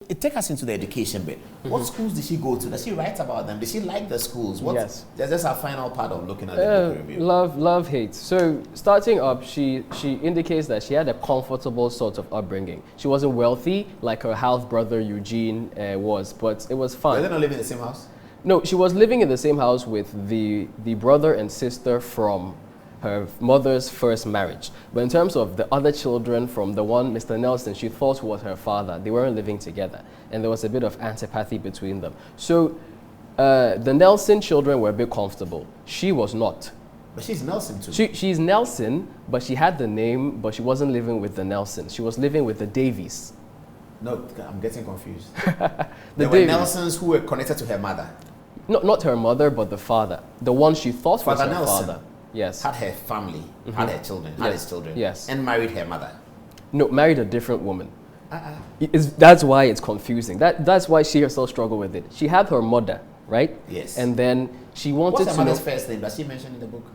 Take us into the education bit. What schools did she go to? Does she write about them? Did she like the schools? Yes. That's our final part of looking at the book review. Love, hate. So starting up, she indicates that she had a comfortable sort of upbringing. She wasn't wealthy like her half brother Eugene was, but it was fun. Were they not living in the same house? No, she was living in the same house with the brother and sister from her mother's first marriage. But in terms of the other children from the one, Mr. Nelson, she thought was her father. They weren't living together. And there was a bit of antipathy between them. So the Nelson children were a bit comfortable. She was not. But she's Nelson too. She's Nelson, but she had the name, but she wasn't living with the Nelsons. She was living with the Davies. No, I'm getting confused. There were Nelsons who were connected to her mother. No, not her mother, but the father. The one she thought was her Nelson. father. Yes. Had her family, had her children, had his children. Yes. And married her mother. No, married a different woman. That's why it's confusing. That's why she herself struggled with it. She had her mother, right? Yes. And then she wanted What's her mother's first name? Does she mention in the book?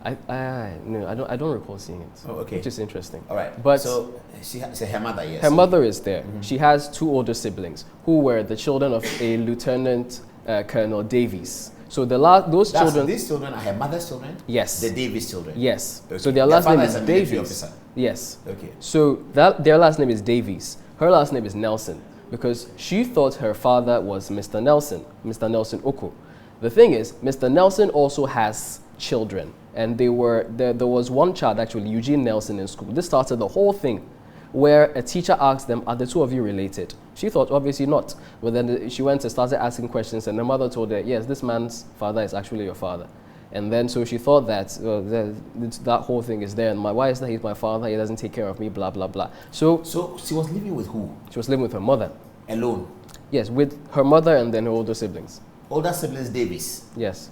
No, I don't recall seeing it. Oh, okay. Which is interesting. All right. But so her mother, yes. Her mother is there. She has two older siblings who were the children of a Lieutenant Colonel Davies. So those children. These children are her mother's children? Yes. The Davies children? Yes. Okay. So their last name is a Davies. officer. Yes. Okay. So their last name is Davies. Her last name is Nelson because she thought her father was Mr. Nelson, Mr. Nelson Oko. The thing is, Mr. Nelson also has children, and there was one child, actually, Eugene Nelson, in school. This started the whole thing, where a teacher asked them, are the two of you related? She thought, obviously not. But then she went and started asking questions, and the mother told her, yes, this man's father is actually your father. And then so she thought that that whole thing is there, and why is that he's my father? He doesn't take care of me, blah, blah, blah. So she was living with who? She was living with her mother. Alone? Yes, with her mother and then her older siblings. Older siblings, Davies? Yes.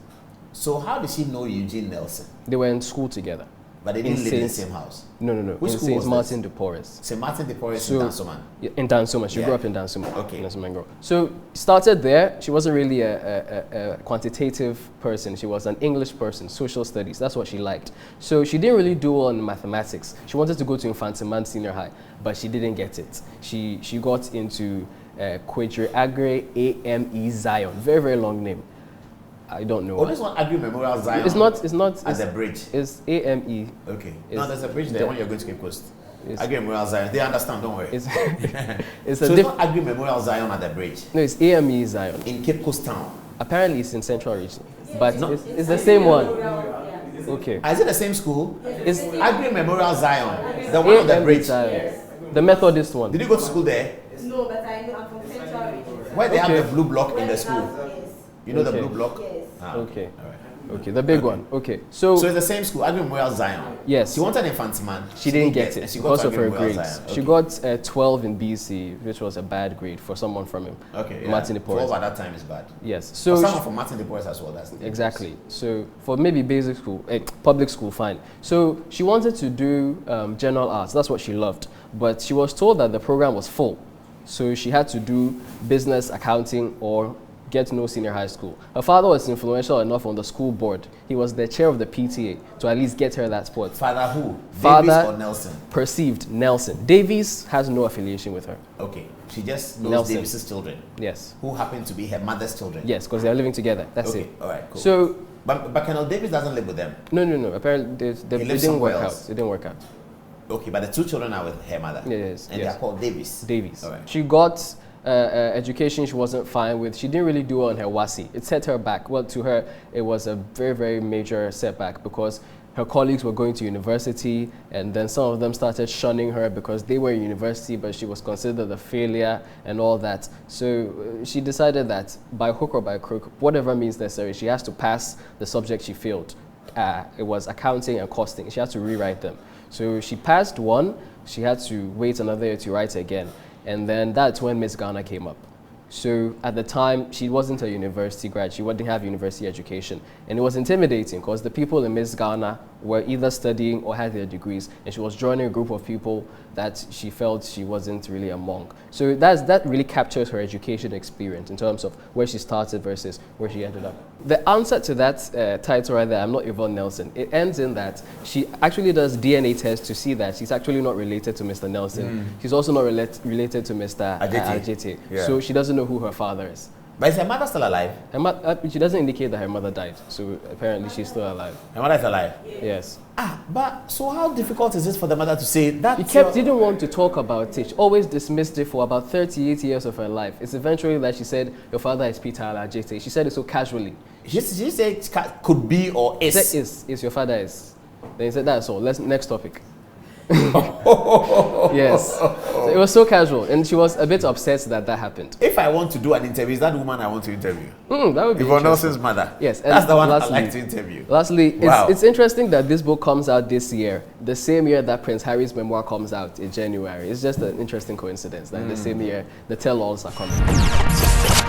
So how did she know Eugene Nelson? They were in school together. But they didn't live in the same house? No. Which school was Martin de Porres. St. Martin de Porres in Dansoman? In Dansoman. She grew up in Dansoman. Okay. Dansoman. So started there. She wasn't really a quantitative person. She was an English person, social studies. That's what she liked. So she didn't really do well in mathematics. She wanted to go to Infantiman Senior High, but she didn't get it. She got into Adom-Otchere AME Zion. Very, very long name. I don't know. Oh, this one, Agri Memorial Zion. It's not. At the bridge. It's AME. Okay. No, there's a bridge there when you're going to Cape Coast. Agri Memorial Zion. They understand. Don't worry. It's so it's not Agri Memorial Zion at the bridge. No, it's AME Zion in Cape Coast town. Apparently, it's in Central Region, but no, it's the same one. Okay. Is it the same school? It's Agri Memorial Zion. The one on the bridge. Yes. The Methodist one. Did you go to school there? No, but I know I'm from Central Region. Where they have the blue block in the school. You know the blue block? Yes. Okay. All right. Okay, the big one. Okay. So it's the same school, Agri Memorial Zion. Yes. She wanted Infantiman. She didn't get it because of her grades. Okay. She got 12 in BC, which was a bad grade for someone from him. Okay. Martin de Porres. 12 at that time is bad. Yes. So for someone from Martin de Porres as well. That's exactly. So for maybe basic school, public school, fine. So she wanted to do general arts. That's what she loved. But she was told that the program was full. So she had to do business, accounting, or get no senior high school. Her father was influential enough on the school board. He was the chair of the PTA to at least get her that spot. Father who? Father Davies or Nelson? Perceived Nelson. Davies has no affiliation with her. Okay. She just knows Davies' children. Yes. Who happen to be her mother's children. Yes, because they're living together. That's it. All right, cool. So, but Colonel Davies doesn't live with them? No. Apparently, it didn't work out. It didn't work out. Okay, but the two children are with her mother? Yes. And they're called Davies? Davies. All right. She got education she wasn't fine with. She didn't really do well on her WASI. It set her back. Well, to her, it was a very, very major setback because her colleagues were going to university, and then some of them started shunning her because they were in university, but she was considered a failure and all that. So she decided that by hook or by crook, whatever means necessary, she has to pass the subject she failed. It was accounting and costing. She had to rewrite them. So she passed one. She had to wait another year to write again. And then that's when Miss Ghana came up. So at the time, she wasn't a university grad. She didn't have university education. And it was intimidating because the people in Miss Ghana were either studying or had their degrees. And she was joining a group of people that she felt she wasn't really among. So that really captures her education experience in terms of where she started versus where she ended up. The answer to that title right there, I'm not Yvonne Nelson, it ends in that she actually does DNA tests to see that she's actually not related to Mr. Nelson. She's also not related to Mr. Adom-Otchere. Yeah. So she doesn't know who her father is. But is her mother still alive? She doesn't indicate that her mother died, so apparently she's still alive. Her mother is alive? Yes. But so how difficult is this for the mother to say that? Didn't want to talk about it. She always dismissed it for about 38 years of her life. It's eventually that she said, your father is Peter Adom-Otchere. She said it so casually. She said it could be or is. She said is, your father is. Then he said, that's all. Next topic. Yes. So it was so casual, and she was a bit upset that happened. If I want to do an interview, is that the woman I want to interview? That would be Yvonne Nelson's mother. Yes. That's the one I'd like to interview. Lastly, Wow. it's interesting that this book comes out this year, the same year that Prince Harry's memoir comes out in January. It's just an interesting coincidence that the same year the tell-alls are coming.